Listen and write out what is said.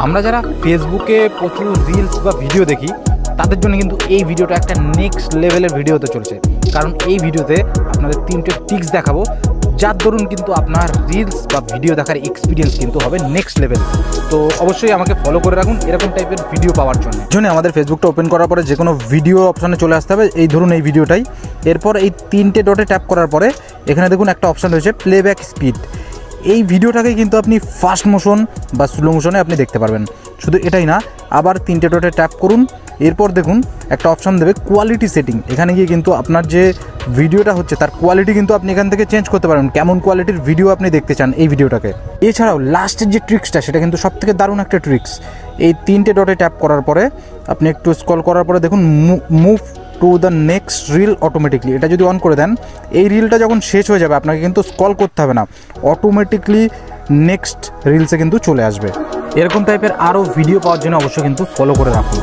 আমরা যারা ফেসবুকে প্রচুর রিলস বা ভিডিও দেখি তাদের জন্য কিন্তু এই ভিডিওটা একটা নেক্সট লেভেলের ভিডিও হতে চলছে। কারণ এই ভিডিওতে আপনাদের 3টে টিপস দেখাবো, যার দরুন কিন্তু আপনার রিলস বা ভিডিও দেখার এক্সপিরিয়েন্স কিন্তু হবে নেক্সট লেভেল। তো অবশ্যই আমাকে ফলো করে রাখুন এরকম টাইপের ভিডিও পাওয়ার জন্য। আমাদের ফেসবুকটা ওপেন করার পরে যে কোনো ভিডিও অপশানে চলে আসতে হবে, এই ধরুন এই ভিডিওটাই। এরপর এই 3টে ডটে ট্যাপ করার পরে এখানে দেখুন একটা অপশান রয়েছে প্লেব্যাক স্পিড। এই ভিডিওটাকে কিন্তু আপনি ফাস্ট মোশন বা স্লো মোশনে আপনি দেখতে পারবেন। শুধু এটাই না, আবার 3টে ডটে ট্যাপ করুন। এরপর দেখুন একটা অপশান দেবে কোয়ালিটি সেটিং। এখানে গিয়ে কিন্তু আপনার যে ভিডিওটা হচ্ছে তার কোয়ালিটি কিন্তু আপনি এখান থেকে চেঞ্জ করতে পারবেন, কেমন কোয়ালিটির ভিডিও আপনি দেখতে চান এই ভিডিওটাকে। এছাড়াও লাস্টের যে ট্রিক্সটা সেটা কিন্তু সবথেকে দারুণ একটা ট্রিক্স। এই 3টে ডটে ট্যাপ করার পরে আপনি একটু স্ক্রল করার পরে দেখুন move to the next reel automatically. এটা যদি অন করে দেন, এই রিলটা যখন শেষ হয়ে যাবে আপনাকে কিন্তু স্ক্রল করতে হবে না, অটোমেটিকলি নেক্সট রিলসে কিন্তু চলে আসবে। এরকম টাইপের আরও ভিডিও পাওয়ার জন্য অবশ্যই কিন্তু ফলো করে রাখুন।